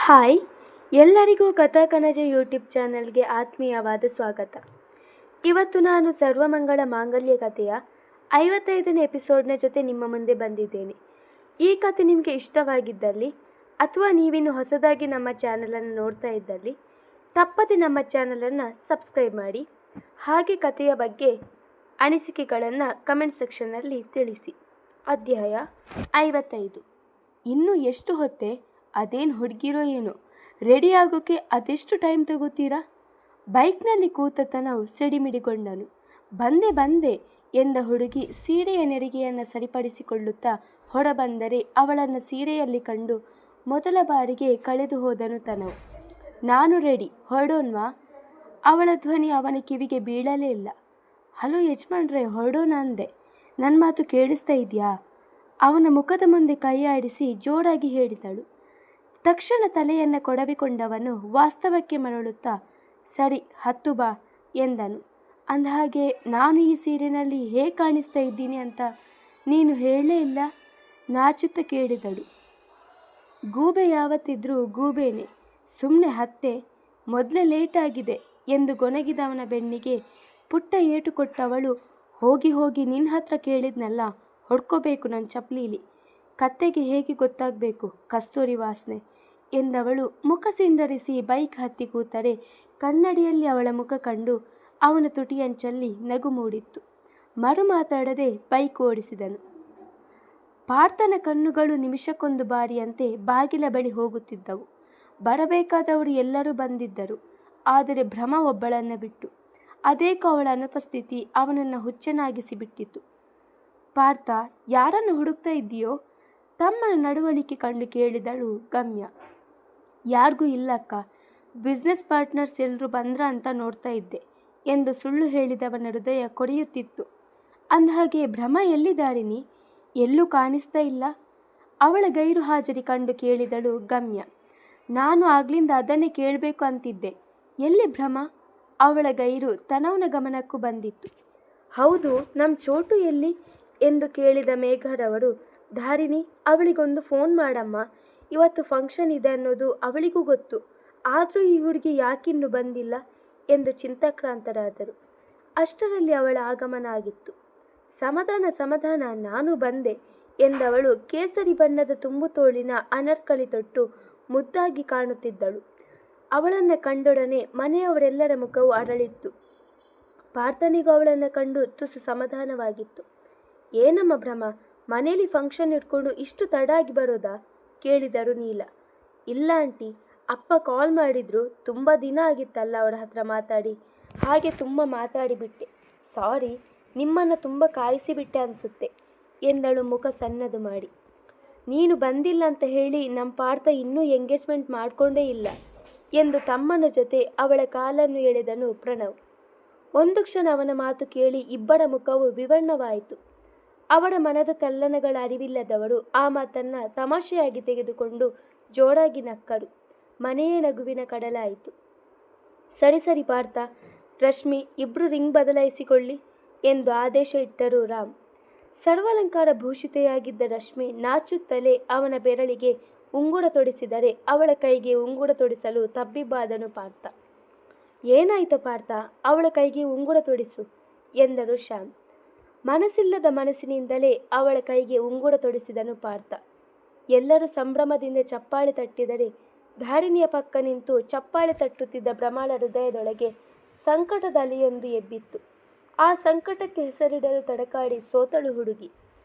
Hi, ಎಲ್ಲರಿಗೂ ಕಥಾಕನಜ YouTube ಚಾನಲ್ಗೆ ಆತ್ಮೀಯವಾದ ಸ್ವಾಗತ. ಇವತ್ತು ನಾನು ಸರ್ವಮಂಗಳ ಮಾಂಗಲ್ಯ ಕಥೆಯ 55ನೇ ಎಪಿಸೋಡ್ನ ಜೊತೆ ನಿಮ್ಮ ಮುಂದೆ ಬಂದಿದ್ದೇನೆ. ಈ ಕಥೆ ನಿಮಗೆ ಇಷ್ಟವಾಗಿದ್ದಲ್ಲಿ ಅಥವಾ ನೀವಿನ್ನು ಹೊಸದಾಗಿ ನಮ್ಮ ಚಾನಲನ್ನು ನೋಡ್ತಾ ಇದ್ದಲ್ಲಿ ತಪ್ಪದೆ ನಮ್ಮ ಚಾನಲನ್ನು ಸಬ್ಸ್ಕ್ರೈಬ್ ಮಾಡಿ. ಹಾಗೆ ಕಥೆಯ ಬಗ್ಗೆ ಅನಿಸಿಕೆಗಳನ್ನು ಕಮೆಂಟ್ ಸೆಕ್ಷನ್ನಲ್ಲಿ ತಿಳಿಸಿ. ಅಧ್ಯಾಯ 55. ಇನ್ನೂ ಎಷ್ಟು ಹೊತ್ತೆ? ಅದೇನು ಹುಡುಗಿರೋ ಏನೋ, ರೆಡಿ ಆಗೋಕ್ಕೆ ಅದೆಷ್ಟು ಟೈಮ್ ತಗೋತೀರಾ? ಬೈಕ್ನಲ್ಲಿ ಕೂತತನವು ಸಿಡಿಮಿಡಿಗೊಂಡನು. ಬಂದೆ ಎಂದ ಹುಡುಗಿ ಸೀರೆಯ ನೆರಿಗೆಯನ್ನು ಸರಿಪಡಿಸಿಕೊಳ್ಳುತ್ತಾ ಹೊರಬಂದರೆ ಅವಳನ್ನು ಸೀರೆಯಲ್ಲಿ ಕಂಡು ಮೊದಲ ಬಾರಿಗೆ ಕಳೆದು ಹೋದನು ತನವು. ನಾನು ರೆಡಿ, ಹೊರಡೋನ್ವಾ? ಅವಳ ಧ್ವನಿ ಅವನ ಕಿವಿಗೆ ಬೀಳಲೇ ಇಲ್ಲ. ಹಲೋ ಯಜಮಾನ್ರೆ, ಹೊರಡೋಣ ಅಂದೆ. ನನ್ನ ಮಾತು ಕೇಳಿಸ್ತಾ ಇದೆಯಾ? ಅವನ ಮುಖದ ಮುಂದೆ ಕೈ ಆಡಿಸಿ ಜೋರಾಗಿ ಹೇಳಿದಳು. ತಕ್ಷಣ ತಲೆಯನ್ನು ಕೊಡವಿಕೊಂಡವನು ವಾಸ್ತವಕ್ಕೆ ಮರಳುತ್ತಾ, ಸರಿ ಹತ್ತು ಬಾ ಎಂದನು. ಅಂದಹಾಗೆ ನಾನು ಈ ಸೀರೆನಲ್ಲಿ ಹೇಗೆ ಕಾಣಿಸ್ತಾ ಇದ್ದೀನಿ ಅಂತ ನೀನು ಹೇಳಲೇ ಇಲ್ಲ? ನಾಚುತ್ತಾ ಕೇಳಿದಳು. ಗೂಬೆ ಯಾವತ್ತಿದ್ರೂ ಗೂಬೇನೆ, ಸುಮ್ಮನೆ ಹತ್ತೆ, ಮೊದಲೇ ಲೇಟ್ ಆಗಿದೆ ಎಂದು ಗೊನಗಿದವನ ಬೆನ್ನಿಗೆ ಪುಟ್ಟ ಏಟು ಕೊಟ್ಟವಳು, ಹೋಗಿ ನಿನ್ನ ಹತ್ರ ಕೇಳಿದ್ನಲ್ಲ, ಹೊಡ್ಕೋಬೇಕು ನನ್ನ ಚಪ್ಪಲೀಲಿ, ಕತ್ತೆಗೆ ಹೇಗೆ ಗೊತ್ತಾಗಬೇಕು ಕಸ್ತೂರಿ ವಾಸನೆ ಎಂದವಳು ಮುಖ ಸಿಂಡರಿಸಿ ಬೈಕ್ ಹತ್ತಿ ಕೂತರೆ ಕನ್ನಡಿಯಲ್ಲಿ ಅವಳ ಮುಖ ಕಂಡು ಅವನ ತುಟಿಯಂಚಲ್ಲಿ ನಗು ಮೂಡಿತ್ತು. ಮರು ಮಾತಾಡದೆ ಬೈಕ್ ಓಡಿಸಿದನು. ಪಾರ್ಥನ ಕಣ್ಣುಗಳು ನಿಮಿಷಕ್ಕೊಂದು ಬಾರಿಯಂತೆ ಬಾಗಿಲ ಬಳಿ ಹೋಗುತ್ತಿದ್ದವು. ಬರಬೇಕಾದವರು ಎಲ್ಲರೂ ಬಂದಿದ್ದರು, ಆದರೆ ಭ್ರಮ ಒಬ್ಬಳನ್ನು ಬಿಟ್ಟು. ಅದೇಕೋ ಅವಳ ಅನುಪಸ್ಥಿತಿ ಅವನನ್ನು ಹುಚ್ಚನಾಗಿಸಿ ಬಿಟ್ಟಿತು. ಪಾರ್ಥ, ಯಾರನ್ನು ಹುಡುಕ್ತಾ ಇದ್ದೀಯೋ? ತಮ್ಮನ ನಡವಳಿಕೆ ಕಂಡು ಕೇಳಿದಳು ಗಮ್ಯ. ಯಾರಿಗೂ ಇಲ್ಲಕ್ಕ, ಬಿಸ್ನೆಸ್ ಪಾರ್ಟ್ನರ್ಸ್ ಎಲ್ಲರೂ ಬಂದ್ರ ಅಂತ ನೋಡ್ತಾ ಇದ್ದೆ ಎಂದು ಸುಳ್ಳು ಹೇಳಿದವನ ಹೃದಯ ಕೊರೆಯುತ್ತಿತ್ತು. ಅಂದಹಾಗೆ ಭ್ರಮ ಎಲ್ಲಿದ್ದಾಳಿನಿ? ಎಲ್ಲೂ ಕಾಣಿಸ್ತಾ ಇಲ್ಲ. ಅವಳ ಗೈರು ಹಾಜರಿ ಕಂಡು ಕೇಳಿದಳು ಗಮ್ಯ. ನಾನು ಆಗ್ಲಿಂದ ಅದನ್ನೇ ಕೇಳಬೇಕು ಅಂತಿದ್ದೆ, ಎಲ್ಲಿ ಭ್ರಮ? ಅವಳ ಗೈರು ತನವನ ಗಮನಕ್ಕೂ ಬಂದಿತ್ತು. ಹೌದು, ನಮ್ಮ ಚೋಟು ಎಲ್ಲಿ ಎಂದು ಕೇಳಿದ ಮೇಘರವರು, ಧಾರಿಣಿ, ಅವಳಿಗೊಂದು ಫೋನ್ ಮಾಡಮ್ಮ, ಇವತ್ತು ಫಂಕ್ಷನ್ ಇದೆ ಅನ್ನೋದು ಅವಳಿಗೂ ಗೊತ್ತು, ಆದರೂ ಈ ಹುಡುಗಿ ಯಾಕಿನ್ನೂ ಬಂದಿಲ್ಲ ಎಂದು ಚಿಂತಾಕ್ರಾಂತರಾದರು. ಅಷ್ಟರಲ್ಲಿ ಅವಳ ಆಗಮನ ಆಗಿತ್ತು. ಸಮಾಧಾನ, ನಾನು ಬಂದೆ ಎಂದವಳು ಕೇಸರಿ ಬಣ್ಣದ ತುಂಬು ತೋಳಿನ ಅನರ್ಕಲಿ ತೊಟ್ಟು ಮುದ್ದಾಗಿ ಕಾಣುತ್ತಿದ್ದಳು. ಅವಳನ್ನು ಕಂಡೊಡನೆ ಮನೆಯವರೆಲ್ಲರ ಮುಖವು ಅರಳಿತ್ತು. ಪಾರ್ಥನಿಗೂ ಅವಳನ್ನು ಕಂಡು ತುಸು ಸಮಾಧಾನವಾಗಿತ್ತು. ಏನಮ್ಮ ಭ್ರಮ, ಮನೇಲಿ ಫಂಕ್ಷನ್ ಇಟ್ಕೊಂಡು ಇಷ್ಟು ತಡ ಆಗಿ ಬರೋದಾ ಕೇಳಿದರು ನೀಲ. ಇಲ್ಲ ಆಂಟಿ, ಅಪ್ಪ ಕಾಲ್ ಮಾಡಿದ್ರು, ತುಂಬ ದಿನ ಆಗಿತ್ತಲ್ಲ ಅವರ ಹತ್ರ ಮಾತಾಡಿ, ಹಾಗೆ ತುಂಬ ಮಾತಾಡಿಬಿಟ್ಟೆ, ಸಾರಿ, ನಿಮ್ಮನ್ನು ತುಂಬ ಕಾಯಿಸಿಬಿಟ್ಟೆ ಅನಿಸುತ್ತೆ ಎಂದಳು ಮುಖ ಸಣ್ಣದು ಮಾಡಿ. ನೀನು ಬಂದಿಲ್ಲ ಅಂತ ಹೇಳಿ ನಮ್ಮ ಪಾರ್ಥ ಇನ್ನೂ ಎಂಗೇಜ್ಮೆಂಟ್ ಮಾಡಿಕೊಂಡೇ ಇಲ್ಲ ಎಂದು ತಮ್ಮನ ಜೊತೆ ಅವಳ ಕಾಲನ್ನು ಎಳೆದನು ಪ್ರಣವ್. ಒಂದು ಕ್ಷಣ ಅವನ ಮಾತು ಕೇಳಿ ಇಬ್ಬರ ಮುಖವು ವಿವರ್ಣವಾಯಿತು. ಅವಳ ಮನದ ತಲ್ಲಣಗಳ ಅರಿವಿಲ್ಲದವರು ಆ ಮಾತನ್ನು ತಮಾಷೆಯಾಗಿ ತೆಗೆದುಕೊಂಡು ಜೋರಾಗಿ ನಕ್ಕರು. ಮನೆಯೇ ನಗುವಿನ ಕಡಲಾಯಿತು. ಸರಿ ಪಾರ್ಥ, ರಶ್ಮಿ, ಇಬ್ಬರು ರಿಂಗ್ ಬದಲಾಯಿಸಿಕೊಳ್ಳಿ ಎಂದು ಆದೇಶ ಇಟ್ಟರು ರಾಮ್. ಸರ್ವಾಲಂಕಾರ ಭೂಷಿತೆಯಾಗಿದ್ದ ರಶ್ಮಿ ನಾಚುತ್ತಲೇ ಅವನ ಬೆರಳಿಗೆ ಉಂಗುರ ತೊಡಿಸಿದರೆ ಅವಳ ಕೈಗೆ ಉಂಗುರ ತೊಡಿಸಲು ತಬ್ಬಿಬ್ಬಾದನು ಪಾರ್ಥ. ಏನಾಯಿತು ಪಾರ್ಥ, ಅವಳ ಕೈಗೆ ಉಂಗುರ ತೊಡಿಸು ಎಂದರು ಶ್ಯಾಮ್. ಮನಸ್ಸಿಲ್ಲದ ಮನಸ್ಸಿನಿಂದಲೇ ಅವಳ ಕೈಗೆ ಉಂಗುರ ತೊಡಿಸಿದನು ಪಾರ್ಥ. ಎಲ್ಲರೂ ಸಂಭ್ರಮದಿಂದ ಚಪ್ಪಾಳೆ ತಟ್ಟಿದರೆ ಧಾರಿಣಿಯ ಪಕ್ಕ ನಿಂತು ಚಪ್ಪಾಳೆ ತಟ್ಟುತ್ತಿದ್ದ ಭ್ರಮಳ ಹೃದಯದೊಳಗೆ ಸಂಕಟದ ಅಲೆಯೊಂದು ಎಬ್ಬಿತ್ತು. ಆ ಸಂಕಟಕ್ಕೆ ಹೆಸರಿಡಲು ತಡಕಾಡಿ ಸೋತಳು ಹುಡುಗಿ.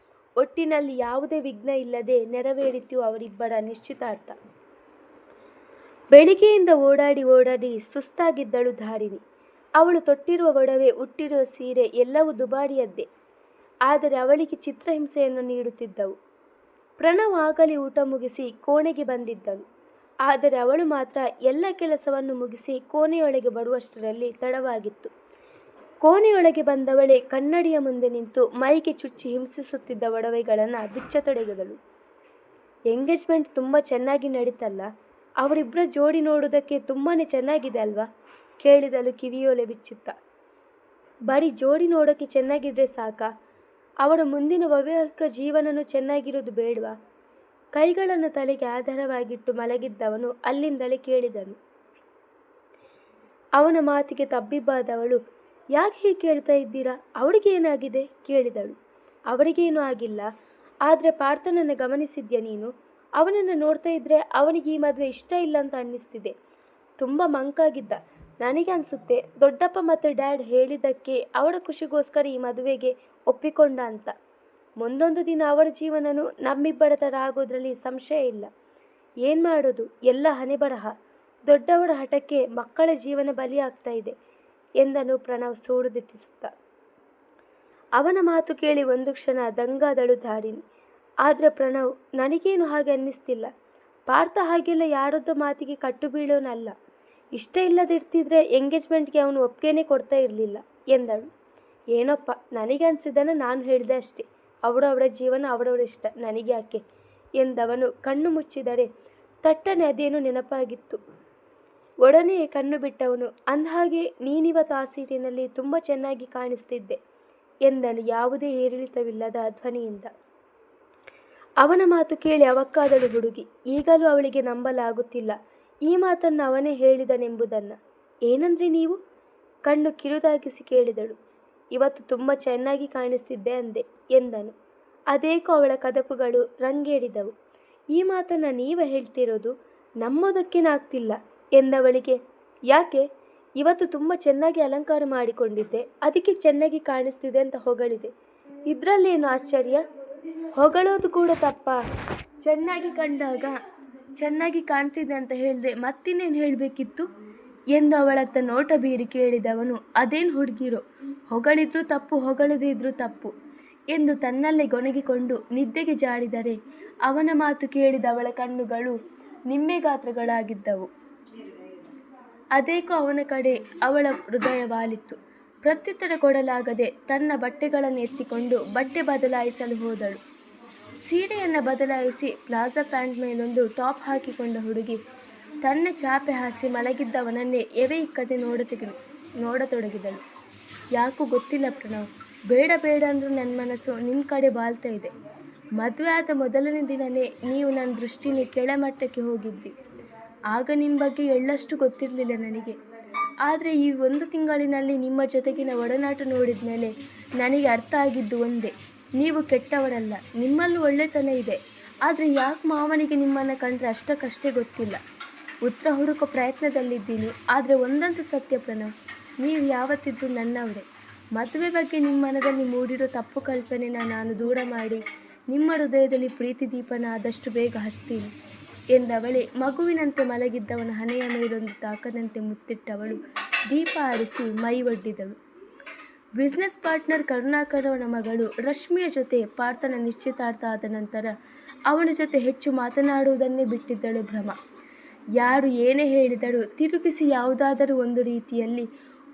ಒಟ್ಟಿನಲ್ಲಿ ಯಾವುದೇ ವಿಘ್ನ ಇಲ್ಲದೆ ನೆರವೇರಿತು ಅವರಿಬ್ಬರ ನಿಶ್ಚಿತಾರ್ಥ. ಬೆಳಿಗ್ಗೆಯಿಂದ ಓಡಾಡಿ ಸುಸ್ತಾಗಿದ್ದಳು ಧಾರಿಣಿ. ಅವಳು ತೊಟ್ಟಿರುವ ಒಡವೆ, ಉಟ್ಟಿರುವ ಸೀರೆ ಎಲ್ಲವೂ ದುಬಾರಿಯದ್ದೇ, ಆದರೆ ಅವಳಿಗೆ ಚಿತ್ರಹಿಂಸೆಯನ್ನು ನೀಡುತ್ತಿದ್ದವು. ಪ್ರಣವ್ ಆಗಲೇ ಊಟ ಮುಗಿಸಿ ಕೋಣೆಗೆ ಬಂದಿದ್ದನು, ಆದರೆ ಅವಳು ಮಾತ್ರ ಎಲ್ಲ ಕೆಲಸವನ್ನು ಮುಗಿಸಿ ಕೋಣೆಯೊಳಗೆ ಬರುವಷ್ಟರಲ್ಲಿ ತಡವಾಗಿತ್ತು. ಕೋಣೆಯೊಳಗೆ ಬಂದವಳೆ ಕನ್ನಡಿಯ ಮುಂದೆ ನಿಂತು ಮೈಗೆ ಚುಚ್ಚಿ ಹಿಂಸಿಸುತ್ತಿದ್ದ ಒಡವೆಗಳನ್ನು ಬಿಚ್ಚತೊಡಗಿದಳು. ಎಂಗೇಜ್ಮೆಂಟ್ ತುಂಬ ಚೆನ್ನಾಗಿ ನಡೀತಲ್ಲ, ಅವರಿಬ್ಬರ ಜೋಡಿ ನೋಡುವುದಕ್ಕೆ ತುಂಬಾ ಚೆನ್ನಾಗಿದೆ ಅಲ್ವಾ ಕೇಳಿದಳು ಕಿವಿಯೋಲೆ ಬಿಚ್ಚುತ್ತ. ಬರೀ ಜೋಡಿ ನೋಡೋಕ್ಕೆ ಚೆನ್ನಾಗಿದ್ರೆ ಸಾಕಾ? ಅವರ ಮುಂದಿನ ವೈವಾಹಿಕ ಜೀವನನೂ ಚೆನ್ನಾಗಿರೋದು ಬೇಡವಾ? ಕೈಗಳನ್ನು ತಲೆಗೆ ಆಧಾರವಾಗಿಟ್ಟು ಮಲಗಿದ್ದವನು ಅಲ್ಲಿಂದಲೇ ಕೇಳಿದನು. ಅವನ ಮಾತಿಗೆ ತಬ್ಬಿಬ್ಬಾದವಳು, ಯಾಕೆ ಹೀಗೆ ಕೇಳ್ತಾ ಇದ್ದೀರಾ? ಅವಳಿಗೆ ಏನಾಗಿದೆ ಕೇಳಿದಳು. ಅವರಿಗೇನೂ ಆಗಿಲ್ಲ, ಆದರೆ ಪಾರ್ಥನನ್ನು ಗಮನಿಸಿದ್ಯಾ ನೀನು? ಅವನನ್ನು ನೋಡ್ತಾ ಇದ್ರೆ ಅವನಿಗೆ ಈ ಮದುವೆ ಇಷ್ಟ ಇಲ್ಲ ಅಂತ ಅನ್ನಿಸ್ತಿದೆ. ತುಂಬ ಮಂಕಾಗಿದ್ದ. ನನಗೆ ಅನಿಸುತ್ತೆ ದೊಡ್ಡಪ್ಪ ಮತ್ತು ಡ್ಯಾಡ್ ಹೇಳಿದ್ದಕ್ಕೆ ಅವಳ ಖುಷಿಗೋಸ್ಕರ ಈ ಮದುವೆಗೆ ಒಪ್ಪಿಕೊಂಡ ಅಂತ. ಮುಂದೊಂದು ದಿನ ಅವರ ಜೀವನನೂ ನಮ್ಮಿಬ್ಬರ ಥರ ಆಗೋದ್ರಲ್ಲಿ ಸಂಶಯ ಇಲ್ಲ. ಏನು ಮಾಡೋದು, ಎಲ್ಲ ಹಣೆಬರಹ. ದೊಡ್ಡವರ ಹಠಕ್ಕೆ ಮಕ್ಕಳ ಜೀವನ ಬಲಿಯಾಗ್ತಾ ಇದೆ ಎಂದನು ಪ್ರಣವ್ ಸೂಡುದಿಟ್ಟಿಸುತ್ತ. ಅವನ ಮಾತು ಕೇಳಿ ಒಂದು ಕ್ಷಣ ದಂಗಾದಳು ಧಾರಿಣಿ. ಆದರೆ ಪ್ರಣವ್, ನನಗೇನು ಹಾಗೆ ಅನ್ನಿಸ್ತಿಲ್ಲ. ಪಾರ್ಥ ಹಾಗೆಲ್ಲ ಯಾರೊದ್ದ ಮಾತಿಗೆ ಕಟ್ಟು ಬೀಳೋನಲ್ಲ. ಇಷ್ಟ ಇಲ್ಲದಿರ್ತಿದ್ರೆ ಎಂಗೇಜ್ಮೆಂಟ್ಗೆ ಅವನು ಒಪ್ಪಿಗೆನೇ ಕೊಡ್ತಾ ಇರಲಿಲ್ಲ ಎಂದಳು. ಏನಪ್ಪ, ನನಗೆ ಅನಿಸಿದ್ದನ್ನು ನಾನು ಹೇಳಿದೆ ಅಷ್ಟೇ. ಅವರವರ ಜೀವನ ಅವರವರ ಇಷ್ಟ, ನನಗೆ ಯಾಕೆ ಎಂದವನು ಕಣ್ಣು ಮುಚ್ಚಿದರೆ ತಟ್ಟನೆ ಅದೇನು ನೆನಪಾಗಿತ್ತು. ಒಡನೆ ಕಣ್ಣು ಬಿಟ್ಟವನು, ಅಂದಹಾಗೆ ನೀನಿವತ್ತು ಆ ಸೀಟಿನಲ್ಲಿ ತುಂಬ ಚೆನ್ನಾಗಿ ಕಾಣಿಸ್ತಿದ್ದೆ ಎಂದನು ಯಾವುದೇ ಏರಿಳಿತವಿಲ್ಲದ ಧ್ವನಿಯಿಂದ. ಅವನ ಮಾತು ಕೇಳಿ ಅವಕ್ಕಾದಳು ಹುಡುಗಿ. ಈಗಲೂ ಅವಳಿಗೆ ನಂಬಲಾಗುತ್ತಿಲ್ಲ ಈ ಮಾತನ್ನು ಅವನೇ ಹೇಳಿದನೆಂಬುದನ್ನು. ಏನಂದ್ರಿ ನೀವು? ಕಣ್ಣು ಕಿರುದಾಗಿಸಿ ಕೇಳಿದಳು. ಇವತ್ತು ತುಂಬ ಚೆನ್ನಾಗಿ ಕಾಣಿಸ್ತಿದ್ದೆ ಅಂದೆ ಎಂದನು. ಅದೇಕೋ ಅವಳ ಕದಪುಗಳು ರಂಗೇರಿದವು. ಈ ಮಾತನ್ನು ನೀವೇ ಹೇಳ್ತಿರೋದು? ನಮ್ಮೋದಕ್ಕೇನಾಗ್ತಿಲ್ಲ ಎಂದವಳಿಗೆ. ಯಾಕೆ? ಇವತ್ತು ತುಂಬ ಚೆನ್ನಾಗಿ ಅಲಂಕಾರ ಮಾಡಿಕೊಂಡಿದ್ದೆ, ಅದಕ್ಕೆ ಚೆನ್ನಾಗಿ ಕಾಣಿಸ್ತಿದೆ ಅಂತ ಹೊಗಳಿದೆ. ಇದರಲ್ಲೇನು ಆಶ್ಚರ್ಯ? ಹೊಗಳೋದು ಕೂಡ ತಪ್ಪಾ? ಚೆನ್ನಾಗಿ ಕಂಡಾಗ ಚೆನ್ನಾಗಿ ಕಾಣ್ತಿದೆ ಅಂತ ಹೇಳಿದೆ, ಮತ್ತಿನ್ನೇನು ಹೇಳಬೇಕಿತ್ತು ಎಂದು ಅವಳತ್ತ ನೋಟ ಬೀರಿ ಕೇಳಿದವನು, ಅದೇನು ಹುಡುಗಿರೋ, ಹೊಗಳಿದ್ರೂ ತಪ್ಪು ಹೊಗಳದೇ ಇದ್ರೂ ತಪ್ಪು ಎಂದು ತನ್ನಲ್ಲೇ ಗೊಣಗಿಕೊಂಡು ನಿದ್ದೆಗೆ ಜಾರಿದರೆ ಅವನ ಮಾತು ಕೇಳಿದ ಅವಳ ಕಣ್ಣುಗಳು ನಿಮ್ಮೆ ಗಾತ್ರಗಳಾಗಿದ್ದವು. ಅದೇಕೋ ಅವನ ಕಡೆ ಅವಳ ಹೃದಯ ವಾಲಿತ್ತು. ಪ್ರತ್ಯುತ್ತರ ಕೊಡಲಾಗದೆ ತನ್ನ ಬಟ್ಟೆಗಳನ್ನು ಎತ್ತಿಕೊಂಡು ಬಟ್ಟೆ ಬದಲಾಯಿಸಲು ಹೋದಳು. ಸೀರೆಯನ್ನು ಬದಲಾಯಿಸಿ ಪ್ಲಾಜಾ ಪ್ಯಾಂಟ್ ಮೇಲೊಂದು ಟಾಪ್ ಹಾಕಿಕೊಂಡ ಹುಡುಗಿ ತನ್ನ ಚಾಪೆ ಹಾಸಿ ಮಲಗಿದ್ದವನನ್ನೇ ಎವೆ ಇಕ್ಕದೆ ನೋಡತೊಡಗಿದಳು. ಯಾಕೋ ಗೊತ್ತಿಲ್ಲ ಪ್ರಣವ್, ಬೇಡ ಬೇಡ ಅಂದರೂ ನನ್ನ ಮನಸ್ಸು ನಿಮ್ಮ ಕಡೆ ಬಾಳ್ತಾ ಇದೆ. ಮದುವೆ ಆದ ಮೊದಲನೇ ದಿನವೇ ನೀವು ನನ್ನ ದೃಷ್ಟಿನೇ ಕೆಳಮಟ್ಟಕ್ಕೆ ಹೋಗಿದ್ರಿ. ಆಗ ನಿಮ್ಮ ಬಗ್ಗೆ ಎಳ್ಳಷ್ಟು ಗೊತ್ತಿರಲಿಲ್ಲ ನನಗೆ. ಆದರೆ ಈ 1 ತಿಂಗಳಿನಲ್ಲಿ ನಿಮ್ಮ ಜೊತೆಗಿನ ಒಡನಾಟ ನೋಡಿದ ಮೇಲೆ ನನಗೆ ಅರ್ಥ ಆಗಿದ್ದು ಒಂದೇ, ನೀವು ಕೆಟ್ಟವರಲ್ಲ, ನಿಮ್ಮಲ್ಲೂ ಒಳ್ಳೆತನ ಇದೆ. ಆದರೆ ಯಾಕೆ ಮಾವನಿಗೆ ನಿಮ್ಮನ್ನು ಕಂಡ್ರೆ ಅಷ್ಟಕ್ಕಷ್ಟೇ ಗೊತ್ತಿಲ್ಲ. ಉತ್ತರ ಹುಡುಕೋ ಪ್ರಯತ್ನದಲ್ಲಿದ್ದೀನಿ. ಆದರೆ ಒಂದಂತೂ ಸತ್ಯ ಪ್ರಣವ್, ನೀವು ಯಾವತ್ತಿದ್ರೂ ನನ್ನವರೇ. ಮದುವೆ ಬಗ್ಗೆ ನಿಮ್ಮ ಮನದಲ್ಲಿ ಮೂಡಿರೋ ತಪ್ಪು ಕಲ್ಪನೆನ ನಾನು ದೂರ ಮಾಡಿ ನಿಮ್ಮ ಹೃದಯದಲ್ಲಿ ಪ್ರೀತಿ ದೀಪನ ಆದಷ್ಟು ಬೇಗ ಹಚ್ತೀನಿ ಎಂದವಳೆ ಮಗುವಿನಂತೆ ಮಲಗಿದ್ದವನ ಹಣೆಯ ಮೇಲೊಂದು ತಾಕದಂತೆ ಮುತ್ತಿಟ್ಟವಳು ದೀಪ ಆರಿಸಿ ಮೈ ಒಡ್ಡಿದಳು. ಬಿಸ್ನೆಸ್ ಪಾರ್ಟ್ನರ್ ಕರುಣಾಕರವನ ಮಗಳು ರಶ್ಮಿಯ ಜೊತೆ ಪಾರ್ಥನ ನಿಶ್ಚಿತಾರ್ಥ ಆದ ನಂತರ ಅವನ ಜೊತೆ ಹೆಚ್ಚು ಮಾತನಾಡುವುದನ್ನೇ ಬಿಟ್ಟಿದ್ದಳು ಭ್ರಮ. ಯಾರು ಏನೇ ಹೇಳಿದರೂ ತಿರುಗಿಸಿ ಯಾವುದಾದರೂ ಒಂದು ರೀತಿಯಲ್ಲಿ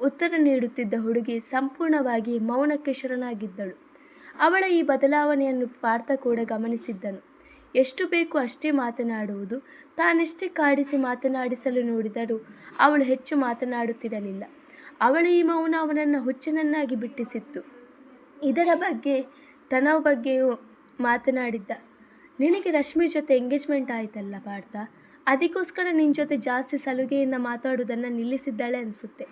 ಉತ್ತರ ನೀಡುತ್ತಿದ್ದ ಹುಡುಗಿ ಸಂಪೂರ್ಣವಾಗಿ ಮೌನಕ್ಕೆ ಶರಣಾಗಿದ್ದಳು. ಅವಳ ಈ ಬದಲಾವಣೆಯನ್ನು ಪಾರ್ಥ ಕೂಡ ಗಮನಿಸಿದ್ದನು. ಎಷ್ಟು ಬೇಕು ಅಷ್ಟೇ ಮಾತನಾಡುವುದು. ತಾನೆಷ್ಟೇ ಕಾಡಿಸಿ ಮಾತನಾಡಿಸಲು ನೋಡಿದರೂ ಅವಳು ಹೆಚ್ಚು ಮಾತನಾಡುತ್ತಿರಲಿಲ್ಲ. ಅವಳ ಈ ಮೌನ ಅವನನ್ನು ಹುಚ್ಚನನ್ನಾಗಿ ಬಿಟ್ಟಿಸಿತ್ತು. ಇದರ ಬಗ್ಗೆ ತನ್ನ ಬಗ್ಗೆಯೂ ಮಾತನಾಡಿದ್ದ. ನಿನಗೆ ರಶ್ಮಿ ಜೊತೆ ಎಂಗೇಜ್ಮೆಂಟ್ ಆಯ್ತಲ್ಲ ಪಾರ್ಥ, ಅದಕ್ಕೋಸ್ಕರ ನಿನ್ನ ಜೊತೆ ಜಾಸ್ತಿ ಸಲುಗೆಯಿಂದ ಮಾತಾಡೋದನ್ನು ನಿಲ್ಲಿಸಿದ್ದಾಳೆ ಅನಿಸುತ್ತೆ.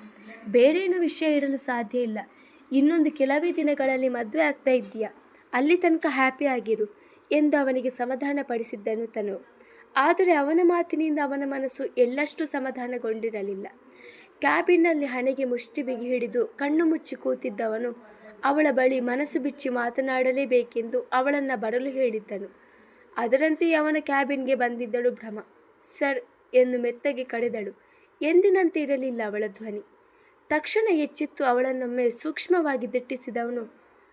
ಬೇರೇನೂ ವಿಷಯ ಇರಲು ಸಾಧ್ಯ ಇಲ್ಲ. ಇನ್ನೊಂದು ಕೆಲವೇ ದಿನಗಳಲ್ಲಿ ಮದುವೆ ಆಗ್ತಾ ಇದ್ದೀಯಾ, ಅಲ್ಲಿ ತನಕ ಹ್ಯಾಪಿ ಆಗಿರು ಎಂದು ಅವನಿಗೆ ಸಮಾಧಾನ ಪಡಿಸಿದ್ದನು ತನು. ಆದರೆ ಅವನ ಮಾತಿನಿಂದ ಅವನ ಮನಸ್ಸು ಎಳ್ಳಷ್ಟು ಸಮಾಧಾನಗೊಂಡಿರಲಿಲ್ಲ. ಕ್ಯಾಬಿನ್ನಲ್ಲಿ ಹಣೆಗೆ ಮುಷ್ಟಿ ಬಿಗಿ ಹಿಡಿದು ಕಣ್ಣು ಮುಚ್ಚಿ ಕೂತಿದ್ದವನು ಅವಳ ಬಳಿ ಮನಸ್ಸು ಬಿಚ್ಚಿ ಮಾತನಾಡಲೇಬೇಕೆಂದು ಅವಳನ್ನು ಬರಲು ಹೇಳಿದ್ದನು. ಅದರಂತೆಯೇ ಅವನ ಕ್ಯಾಬಿನ್ಗೆ ಬಂದಿದ್ದಳು ಭ್ರಮ. ಸರ್ ಎಂದು ಮೆತ್ತಗೆ ಕರೆದಳು. ಎಂದಿನಂತೆ ಇರಲಿಲ್ಲ ಅವಳ ಧ್ವನಿ. ತಕ್ಷಣ ಎಚ್ಚೆತ್ತು ಅವಳನ್ನೊಮ್ಮೆ ಸೂಕ್ಷ್ಮವಾಗಿ ದಿಟ್ಟಿಸಿದವನು,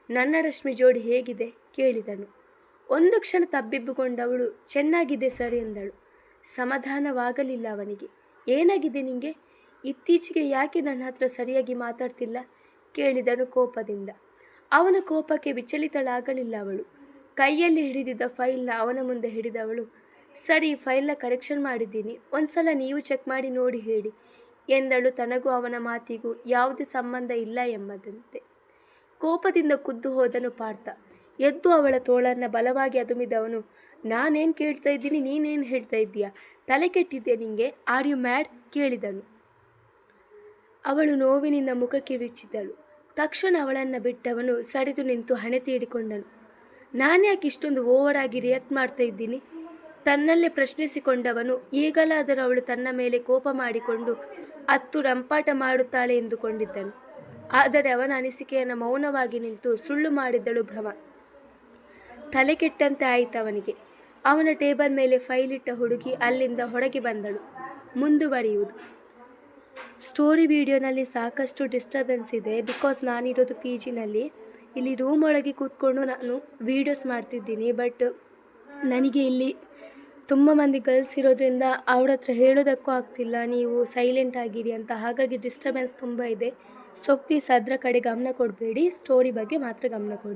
ನನ್ನ ರಶ್ಮಿ ಜೋಡಿ ಹೇಗಿದೆ ಕೇಳಿದನು. ಒಂದು ಕ್ಷಣ ತಬ್ಬಿಬ್ಬುಗೊಂಡವಳು ಚೆನ್ನಾಗಿದೆ ಸರ್ ಎಂದಳು. ಸಮಾಧಾನವಾಗಲಿಲ್ಲ ಅವನಿಗೆ. ಏನಾಗಿದೆ ನಿಂಗೆ? ಇತ್ತೀಚೆಗೆ ಯಾಕೆ ನನ್ನ ಹತ್ರ ಸರಿಯಾಗಿ ಮಾತಾಡ್ತಿಲ್ಲ ಕೇಳಿದನು ಕೋಪದಿಂದ. ಅವನ ಕೋಪಕ್ಕೆ ವಿಚಲಿತಳಾಗಲಿಲ್ಲ ಅವಳು. ಕೈಯಲ್ಲಿ ಹಿಡಿದಿದ್ದ ಫೈಲ್ನ ಅವನ ಮುಂದೆ ಹಿಡಿದವಳು, ಸರಿ, ಫೈಲ್ನ ಕರೆಕ್ಷನ್ ಮಾಡಿದ್ದೀನಿ, ಒಂದ್ಸಲ ನೀವು ಚೆಕ್ ಮಾಡಿ ನೋಡಿ ಹೇಳಿ ಎಂದಳು. ತನಗೂ ಅವನ ಮಾತಿಗೂ ಯಾವುದೇ ಸಂಬಂಧ ಇಲ್ಲ ಎಂಬಂತೆ. ಕೋಪದಿಂದ ಕುದ್ದು ಹೋದನು ಪಾರ್ಥ. ಎದ್ದು ಅವಳ ತೋಳನ್ನು ಬಲವಾಗಿ ಅದುಮಿದವನು, ನಾನೇನು ಕೇಳ್ತಾ ಇದ್ದೀನಿ, ನೀನೇನು ಹೇಳ್ತಾ ಇದ್ದೀಯಾ? ತಲೆ ಕೆಟ್ಟಿದ್ದೆ ನಿಂಗೆ? Are you mad? ಕೇಳಿದನು. ಅವಳು ನೋವಿನಿಂದ ಮುಖ ಕಿರುಚಿದಳು. ತಕ್ಷಣ ಅವಳನ್ನು ಬಿಟ್ಟವನು ಸರಿದು ನಿಂತು ಹಣೆ ತೀಡಿಕೊಂಡನು. ನಾನ್ಯಾಕೆ ಇಷ್ಟೊಂದು ಓವರ್ ಆಗಿ ರಿಯಾಕ್ಟ್ ಮಾಡ್ತಾ ಇದ್ದೀನಿ? ತನ್ನಲ್ಲೇ ಪ್ರಶ್ನಿಸಿಕೊಂಡವನು ಈಗಲಾದರೂ ಅವಳು ತನ್ನ ಮೇಲೆ ಕೋಪ ಮಾಡಿಕೊಂಡು ಅತ್ತು ರಂಪಾಟ ಮಾಡುತ್ತಾಳೆ ಎಂದುಕೊಂಡಿದ್ದನು. ಆದರೆ ಅವನ ಅನಿಸಿಕೆಯನ್ನು ಮೌನವಾಗಿ ನಿಂತು ಸುಳ್ಳು ಮಾಡಿದ್ದಳು ಭ್ರಮ. ತಲೆ ಕೆಟ್ಟಂತೆ ಆಯಿತವನಿಗೆ. ಅವನ ಟೇಬಲ್ ಮೇಲೆ ಫೈಲ್ ಇಟ್ಟ ಹುಡುಗಿ ಅಲ್ಲಿಂದ ಹೊರಗೆ ಬಂದಳು. ಮುಂದುವರಿಯುವುದು. ಸ್ಟೋರಿ ವಿಡಿಯೋನಲ್ಲಿ ಸಾಕಷ್ಟು ಡಿಸ್ಟರ್ಬೆನ್ಸ್ ಇದೆ. ಬಿಕಾಸ್ ನಾನಿರೋದು PGನಲ್ಲಿ. ಇಲ್ಲಿ ರೂಮ್ ಒಳಗೆ ಕೂತ್ಕೊಂಡು ನಾನು ವೀಡಿಯೋಸ್ ಮಾಡ್ತಿದ್ದೀನಿ. ಬಟ್ ನನಗೆ ಇಲ್ಲಿ ತುಂಬ ಮಂದಿ ಗರ್ಲ್ಸ್ ಇರೋದ್ರಿಂದ ಅವ್ರ ಹತ್ರ ಹೇಳೋದಕ್ಕೂ ಆಗ್ತಿಲ್ಲ, ನೀವು ಸೈಲೆಂಟ್ ಆಗಿರಿ ಅಂತ. ಹಾಗಾಗಿ ಡಿಸ್ಟರ್ಬೆನ್ಸ್ ತುಂಬ ಇದೆ. ಸೊ ಪ್ಲೀಸ್ ಅದರ ಕಡೆ ಗಮನ ಕೊಡಬೇಡಿ, ಸ್ಟೋರಿ ಬಗ್ಗೆ ಮಾತ್ರ ಗಮನ ಕೊಡಿ.